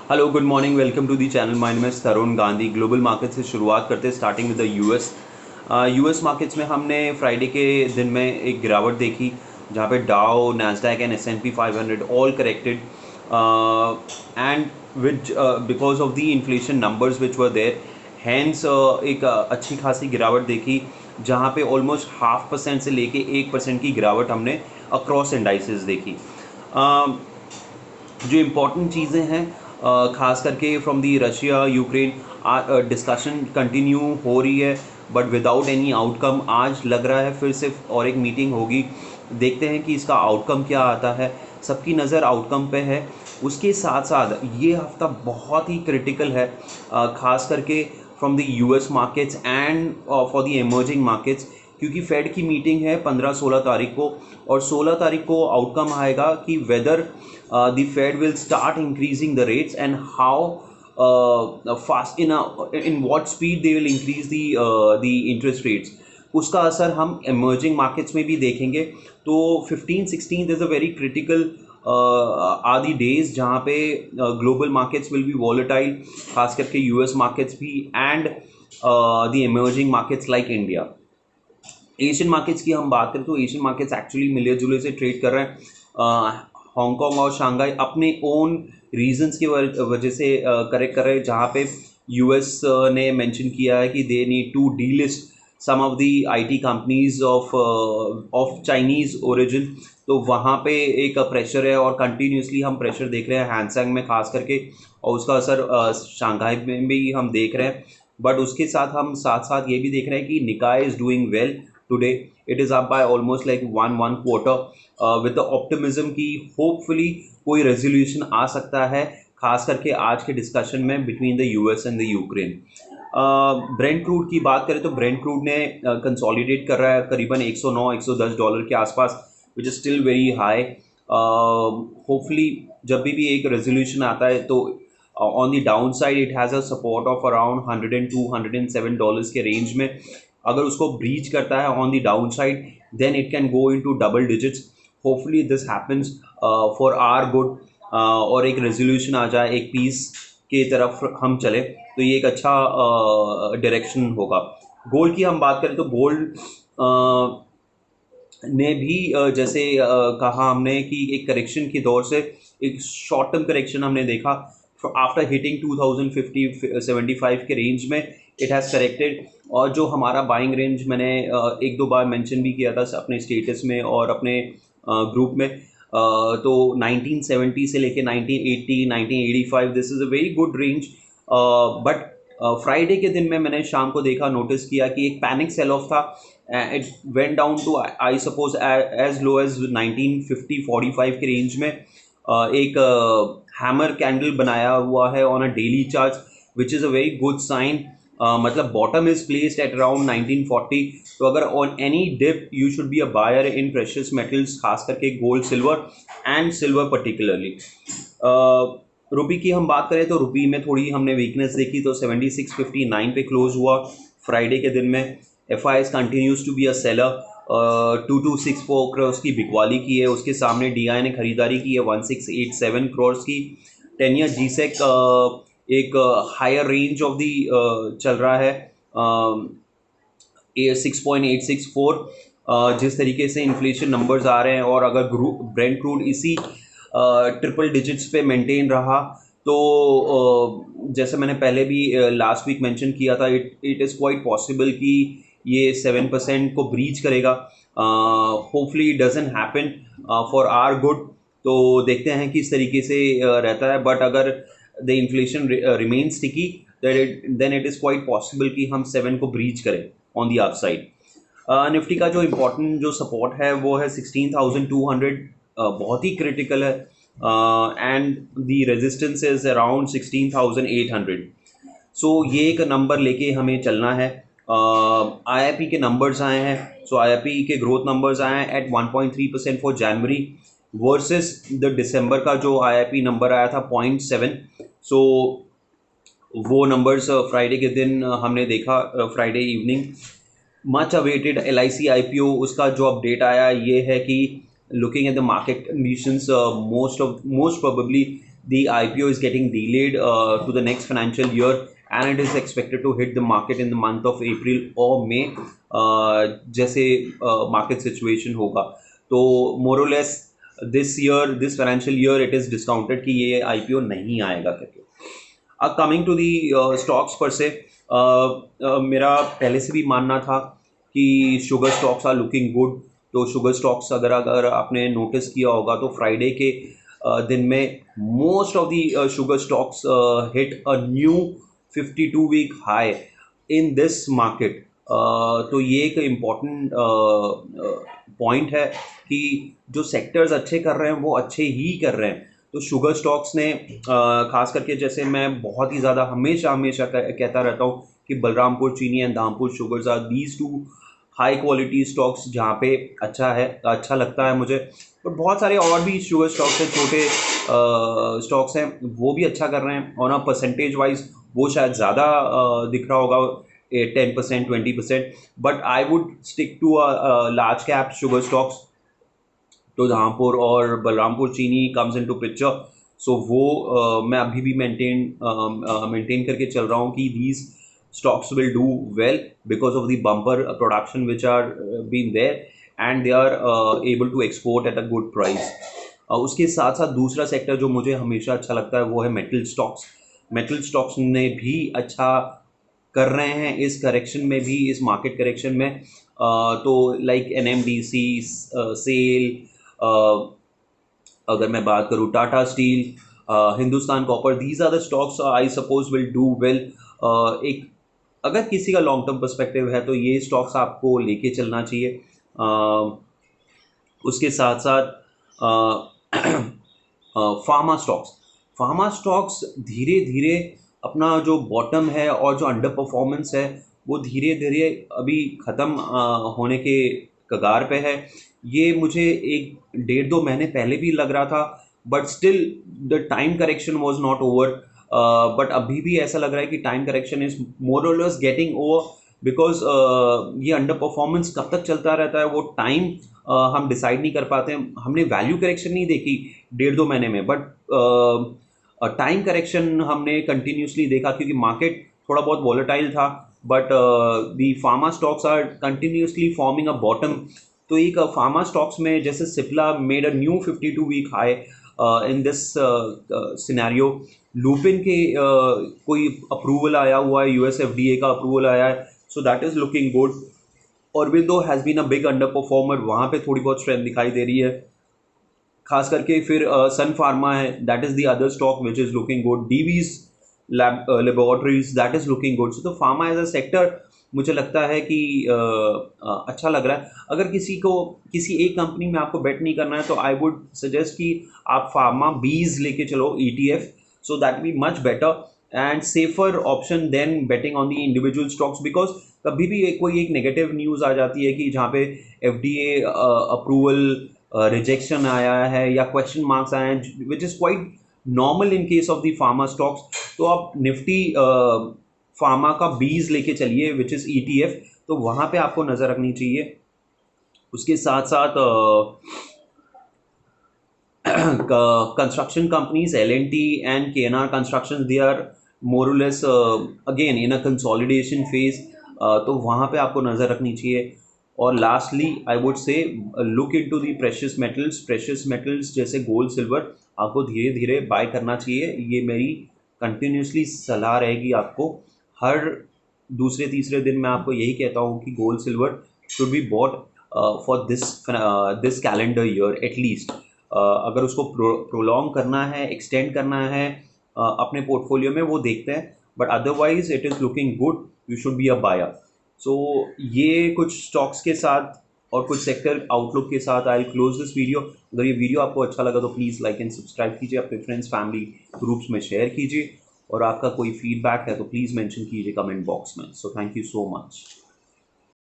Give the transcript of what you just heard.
Hello, good morning, welcome to the channel. My name is Tarun Gandhi. Global market से शुरुआत करते हैं, starting with the US markets में हमने फ्राइडे के दिन में एक गिरावट देखी, जहाँ पे Dow, Nasdaq and S&P 500 all corrected and which because of the inflation numbers which were there, hence एक अच्छी खासी गिरावट देखी, जहाँ पे ऑलमोस्ट 0.5% से लेके 1% की गिरावट हमने अक्रॉस इंडाइसेस देखी। जो इम्पोर्टेंट चीज़ें हैं, ख़ास करके from the Russia Ukraine discussion continue हो रही है, बट विदाउट एनी आउटकम। आज लग रहा है फिर से और एक मीटिंग होगी, देखते हैं कि इसका आउटकम क्या आता है। सबकी नज़र आउटकम पे है। उसके साथ साथ ये हफ्ता बहुत ही क्रिटिकल है, ख़ास करके from the US markets and for the emerging markets, क्योंकि फेड की मीटिंग है 15-16 तारीख को, और 16 तारीख को आउटकम आएगा कि weather the Fed will start increasing the rates and how fast in what speed they will increase the interest rates. उसका असर हम emerging markets में भी देखेंगे। तो 15-16 is a very critical आदि डेज जहाँ पे global markets will be volatile, खास करके US markets भी, and the emerging markets like India। Asian markets की हम बात करें तो एशियन मार्केट्स एक्चुअली मिले जुले से ट्रेड कर रहे हैं। हांगकांग और शंघाई अपने ओन रीजंस की वजह से करेक्ट कर रहे हैं, जहाँ पे यूएस ने मेंशन किया है कि they need to delist some of the IT companies of Chinese origin. तो वहाँ पे एक प्रेशर है और कंटिन्यूसली हम प्रेशर देख रहे हैं हैंगसेंग में खास करके, और उसका असर शंघाई में भी हम देख रहे हैं। बट उसके साथ हम साथ साथ ये भी देख रहे हैं कि निकाय is doing well today. It is up by almost like one quarter with the optimism की होपफुली कोई रेजोल्यूशन आ सकता है, खास करके आज के डिस्कशन में between the US and the Ukraine. Brent crude की बात करें तो ब्रेंट क्रूड ने कंसोलिडेट कर रहा है करीबन $109-110 के आसपास, which is still very high. Hopefully जब भी एक रेजोल्यूशन आता है तो on the down side it has a support of around $102-107 के रेंज में। अगर उसको ब्रीच करता है on the down side, then it can go into double digits. Hopefully this happens for our good, और एक रेजोल्यूशन आ जाए, एक पीस के तरफ हम चले, तो ये एक अच्छा डायरेक्शन होगा। गोल्ड की हम बात करें तो गोल्ड ने भी जैसे कहा हमने कि एक करेक्शन के दौर से एक शॉर्ट टर्म करेक्शन हमने देखा आफ्टर हिटिंग 2050-75 के रेंज में इट हैज़ करेक्टेड। और जो हमारा बाइंग रेंज मैंने एक दो बार मेंशन भी किया था अपने स्टेटस में और अपने ग्रुप में, तो 1970 से लेके 1980, 1985, this is a very good range. But Friday के दिन में मैंने शाम को देखा, नोटिस किया कि एक पैनिक सेल ऑफ था। It went down to I suppose as low as 1950-45 के रेंज में। एक हैमर कैंडल बनाया हुआ है on a daily chart, which is a very good sign. मतलब bottom is placed at around 1940। तो अगर on any dip you should be a buyer in precious metals, खास करके gold, silver and silver particularly. Rupee की हम बात करें तो रुपी में थोड़ी हमने वीकनेस देखी, तो 76.59 पे क्लोज हुआ फ्राइडे के दिन में। FIS continues to be a seller, 2264 crore की बिकवाली की है, उसके सामने DI ने खरीदारी की है 1687 करोड़ की। 10 ईयर GSEC एक हायर रेंज ऑफ दी चल रहा है 6.864। जिस तरीके से इन्फ्लेशन नंबर्स आ रहे हैं, और अगर ब्रेंट क्रूड इसी ट्रिपल डिजिट्स पे मेंटेन रहा, तो जैसे मैंने पहले भी लास्ट वीक मेंशन किया था, इट इज़ क्वाइट पॉसिबल कि ये 7% को ब्रीच करेगा। Hopefully it doesn't happen for our good. तो देखते हैं कि इस तरीके से रहता है, बट अगर the inflation remain sticky, then it is quite possible कि हम 7 को ब्रीच करें ऑन दी अपसाइड। निफ्टी का जो इम्पोर्टेंट जो सपोर्ट है वो है 16,200, बहुत ही क्रिटिकल है, and the resistance is around 16,800। सो ये एक नंबर लेके हमें चलना है। IIP के नंबर्स आए हैं, सो IIP के ग्रोथ नंबर्स आए हैं at 1.3% for January versus the December का जो IIP नंबर आया था 0.7। सो वो नंबर्स फ्राइडे के दिन हमने देखा, Friday evening. Much awaited LIC IPO, उसका जो अपडेट आया ये है कि looking at the market conditions, most probably the IPO is getting delayed to the next financial year, and it is expected to hit the market in the month of April or May, जैसे market situation होगा. तो more or less this financial year it is discounted कि ये IPO नहीं आएगा करके. Coming to the stocks पर से, मेरा पहले से भी मानना था कि sugar stocks are looking good. तो शुगर स्टॉक्स अगर अगर आपने नोटिस किया होगा तो फ्राइडे के दिन में most of the sugar stocks hit a new 52-week high in this market. तो ये एक इम्पॉर्टेंट पॉइंट है कि जो सेक्टर्स अच्छे कर रहे हैं वो अच्छे ही कर रहे हैं. तो शुगर स्टॉक्स ने खास करके, जैसे मैं बहुत ही ज़्यादा हमेशा हमेशा कहता रहता हूँ कि Balrampur Chini and Dhampur Sugars are these two high quality stocks जहाँ पे अच्छा लगता है मुझे. बट बहुत सारे और भी शुगर स्टॉक्स हैं, छोटे स्टॉक्स हैं, वो भी अच्छा कर रहे हैं. और ना परसेंटेज वाइज वो शायद ज़्यादा दिख रहा होगा, 10% 20%, but I would stick to large cap sugar stocks. तो धामपुर और बलरामपुर चीनी कम्स इनटू पिक्चर. सो वो मैं अभी भी मेंटेन करके चल रहा हूँ कि these stocks will do well because of the bumper production which are been there, and they are able to export at a good price. उसके साथ साथ दूसरा सेक्टर जो मुझे हमेशा अच्छा लगता है वो है मेटल स्टॉक्स. मेटल स्टॉक्स ने भी अच्छा कर रहे हैं इस करेक्शन में भी, इस मार्केट करेक्शन में. तो लाइक NMDC, सेल, अगर मैं बात करूँ Tata Steel, Hindustan Copper, these are the stocks I suppose will do well. एक अगर किसी का लॉन्ग टर्म पर्सपेक्टिव है तो ये स्टॉक्स आपको लेके चलना चाहिए. उसके साथ साथ फार्मा स्टॉक्स धीरे धीरे अपना जो बॉटम है और जो अंडर परफॉर्मेंस है वो धीरे धीरे अभी ख़त्म होने के कगार पे है. ये मुझे 1-1.5-2 महीने पहले भी लग रहा था, but still the time correction was not over. But अभी भी ऐसा लग रहा है कि टाइम करेक्शन इज मोर और लेस गेटिंग ओवर, बिकॉज ये अंडर परफॉर्मेंस कब तक चलता रहता है वो टाइम हम डिसाइड नहीं कर पाते हैं. हमने वैल्यू करेक्शन नहीं देखी 1.5-2 महीने में, बट टाइम करेक्शन हमने कंटिन्यूसली देखा क्योंकि मार्केट थोड़ा बहुत वॉलेटाइल था. But the pharma stocks are continuously forming a bottom. तो एक फार्मा स्टॉक्स में जैसे Cipla made a new 52-week high in this scenario. Lupin के कोई अप्रूवल आया हुआ है, US FDA का अप्रूवल आया है, so that is looking good. Aurobindo has been a big underperformer, वहाँ पे थोड़ी बहुत स्ट्रेंथ दिखाई दे रही है खास करके. फिर सन फार्मा है, that is the other stock which is looking good. Divi's Laboratories, that is looking good. So तो फार्मा एज अ सेक्टर मुझे लगता है कि अच्छा लग रहा है. अगर किसी एक कंपनी में आपको बेट नहीं करना है तो आई वुड सजेस्ट कि आप फार्मा बीज लेके चलो ETF. So that be much better and safer option than betting on the individual stocks, because कभी भी कोई एक नेगेटिव न्यूज़ आ जाती है कि जहाँ पे FDA अप्रूवल रिजेक्शन आया है या क्वेश्चन मार्क्स आए हैं, which is quite normal in case of the pharma stocks. तो आप निफ्टी फार्मा का बीज लेके चलिए विच इज़ ETF. तो वहाँ पे आपको नज़र रखनी चाहिए. उसके साथ साथ construction companies, L&T and KNR Constructions, they are more or less again in a consolidation phase. तो वहाँ पे आपको नज़र रखनी चाहिए. और lastly I would say look into the precious metals जैसे गोल्ड सिल्वर आपको धीरे धीरे बाय करना चाहिए. ये मेरी कंटिन्यूसली सलाह रहेगी आपको. हर दूसरे तीसरे दिन मैं आपको यही कहता हूँ कि gold silver should be bought for this calendar year at least. अगर उसको प्रोलॉन्ग करना है, एक्सटेंड करना है अपने पोर्टफोलियो में, वो देखते हैं. But otherwise it is looking good, you should be a buyer. So ये कुछ स्टॉक्स के साथ और कुछ सेक्टर आउटलुक के साथ आई क्लोज दिस वीडियो. अगर ये वीडियो आपको अच्छा लगा तो प्लीज़ लाइक एंड सब्सक्राइब कीजिए, अपने फ्रेंड्स फैमिली ग्रुप्स में शेयर कीजिए, और आपका कोई फीडबैक है तो प्लीज़ मेंशन कीजिए कमेंट बॉक्स में. So thank you so much.